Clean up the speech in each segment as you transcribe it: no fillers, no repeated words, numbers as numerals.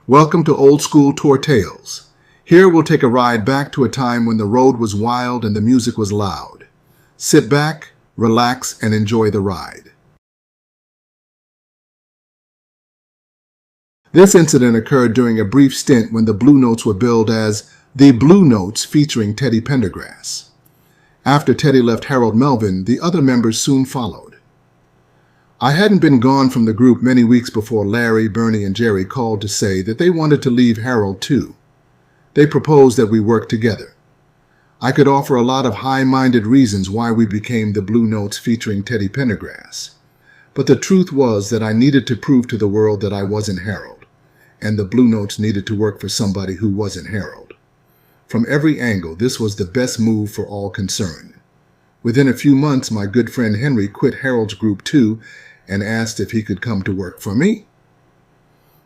Welcome to Old School Tour Tales. Here we'll take a ride back to a time when the road was wild and the music was loud. Sit back, relax, and enjoy the ride. This incident occurred during a brief stint when the Blue Notes were billed as the Blue Notes featuring Teddy Pendergrass. After Teddy left Harold Melvin, the other members soon followed. I hadn't been gone from the group many weeks before Larry, Bernie, and Jerry called to say that they wanted to leave Harold too. They proposed that we work together. I could offer a lot of high-minded reasons why we became the Blue Notes featuring Teddy Pendergrass. But the truth was that I needed to prove to the world that I wasn't Harold, and the Blue Notes needed to work for somebody who wasn't Harold. From every angle, this was the best move for all concerned. Within a few months, my good friend Henry quit Harold's group too and asked if he could come to work for me.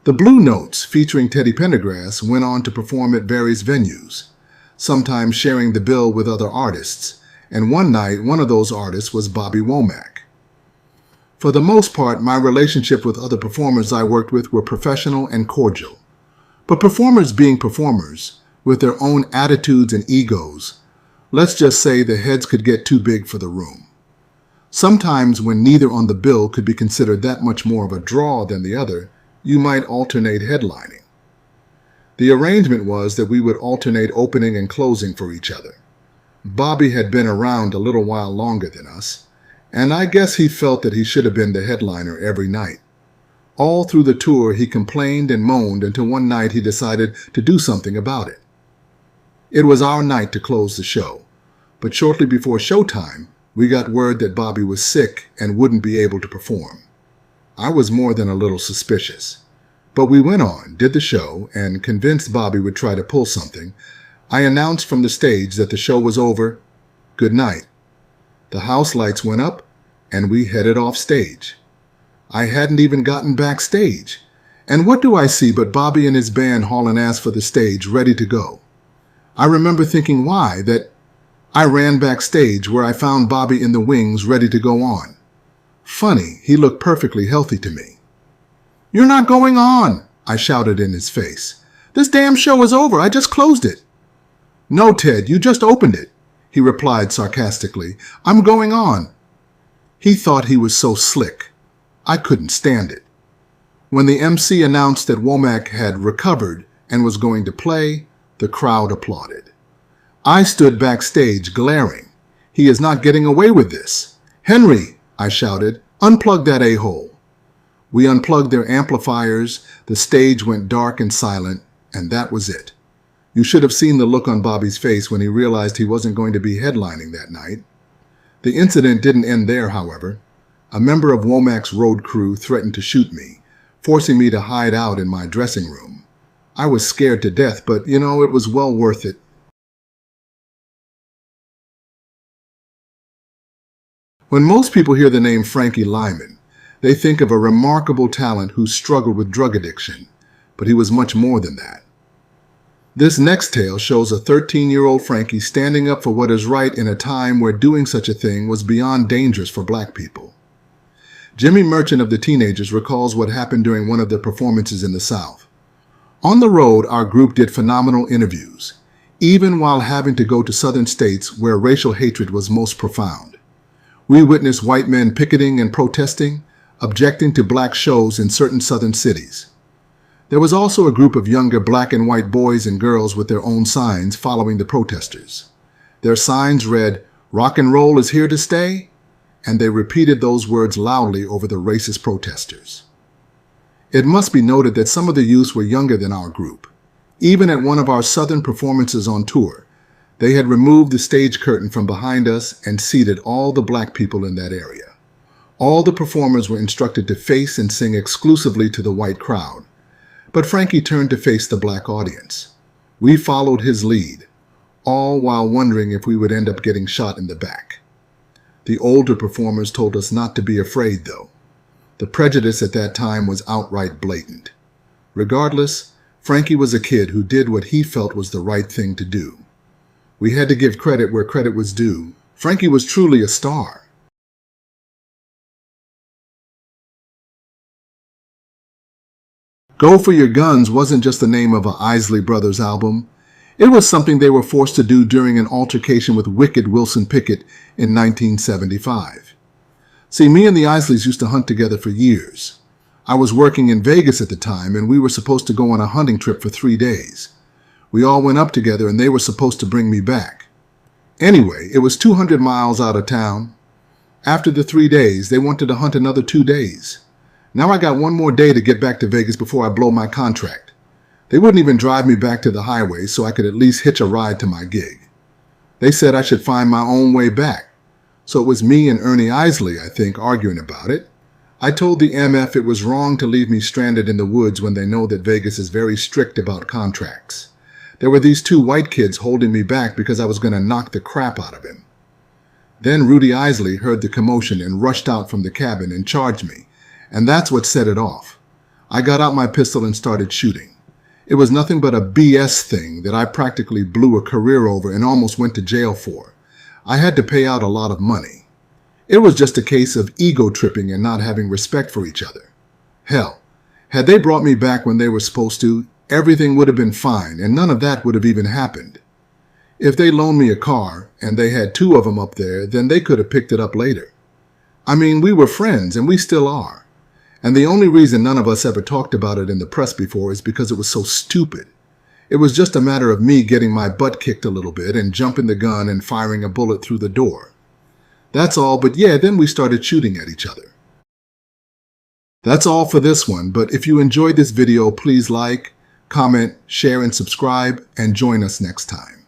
The Blue Notes, featuring Teddy Pendergrass, went on to perform at various venues, sometimes sharing the bill with other artists, and one night one of those artists was Bobby Womack. For the most part, my relationship with other performers I worked with were professional and cordial. But performers being performers, with their own attitudes and egos, let's just say the heads could get too big for the room. Sometimes when neither on the bill could be considered that much more of a draw than the other, you might alternate headlining. The arrangement was that we would alternate opening and closing for each other. Bobby had been around a little while longer than us, and I guess he felt that he should have been the headliner every night. All through the tour he complained and moaned until one night he decided to do something about it. It was our night to close the show, but shortly before showtime, we got word that Bobby was sick and wouldn't be able to perform. I was more than a little suspicious. But we went on, did the show, and convinced Bobby would try to pull something, I announced from the stage that the show was over. Good night. The house lights went up, and we headed off stage. I hadn't even gotten backstage. And what do I see but Bobby and his band hauling ass for the stage, ready to go. I remember thinking why, that I ran backstage where I found Bobby in the wings ready to go on. Funny, he looked perfectly healthy to me. "You're not going on," I shouted in his face. "This damn show is over. I just closed it." "No, Ted, you just opened it," he replied sarcastically. "I'm going on." He thought he was so slick. I couldn't stand it. When the MC announced that Womack had recovered and was going to play, the crowd applauded. I stood backstage glaring. He is not getting away with this. "Henry," I shouted, "unplug that a-hole." We unplugged their amplifiers, the stage went dark and silent, and that was it. You should have seen the look on Bobby's face when he realized he wasn't going to be headlining that night. The incident didn't end there, however. A member of Womack's road crew threatened to shoot me, forcing me to hide out in my dressing room. I was scared to death, but it was well worth it. When most people hear the name Frankie Lymon, they think of a remarkable talent who struggled with drug addiction, but he was much more than that. This next tale shows a 13-year-old Frankie standing up for what is right in a time where doing such a thing was beyond dangerous for black people. Jimmy Merchant of the Teenagers recalls what happened during one of the performances in the South. On the road, our group did phenomenal interviews, even while having to go to southern states where racial hatred was most profound. We witnessed white men picketing and protesting, objecting to black shows in certain southern cities. There was also a group of younger black and white boys and girls with their own signs following the protesters. Their signs read, "Rock and roll is here to stay," and they repeated those words loudly over the racist protesters. It must be noted that some of the youths were younger than our group. Even at one of our southern performances on tour, they had removed the stage curtain from behind us and seated all the black people in that area. All the performers were instructed to face and sing exclusively to the white crowd, but Frankie turned to face the black audience. We followed his lead, all while wondering if we would end up getting shot in the back. The older performers told us not to be afraid, though. The prejudice at that time was outright blatant. Regardless, Frankie was a kid who did what he felt was the right thing to do. We had to give credit where credit was due. Frankie was truly a star. Go for Your Guns wasn't just the name of a Isley Brothers album. It was something they were forced to do during an altercation with wicked Wilson Pickett in 1975. See, me and the Isleys used to hunt together for years. I was working in Vegas at the time, and we were supposed to go on a hunting trip for 3 days. We all went up together, and they were supposed to bring me back. Anyway, it was 200 miles out of town. After the 3 days, they wanted to hunt another 2 days. Now I got 1 more day to get back to Vegas before I blow my contract. They wouldn't even drive me back to the highway so I could at least hitch a ride to my gig. They said I should find my own way back. So it was me and Ernie Isley, I think, arguing about it. I told the MF it was wrong to leave me stranded in the woods when they know that Vegas is very strict about contracts. There were these 2 white kids holding me back because I was going to knock the crap out of him. Then Rudy Isley heard the commotion and rushed out from the cabin and charged me, and that's what set it off. I got out my pistol and started shooting. It was nothing but a BS thing that I practically blew a career over and almost went to jail for. I had to pay out a lot of money. It was just a case of ego tripping and not having respect for each other. Hell, had they brought me back when they were supposed to, everything would have been fine and none of that would have even happened. If they loaned me a car and they had 2 of them up there, then they could have picked it up later. I mean, we were friends and we still are. And the only reason none of us ever talked about it in the press before is because it was so stupid. It was just a matter of me getting my butt kicked a little bit and jumping the gun and firing a bullet through the door. That's all, but yeah, then we started shooting at each other. That's all for this one, but if you enjoyed this video, please like, comment, share, and subscribe, and join us next time.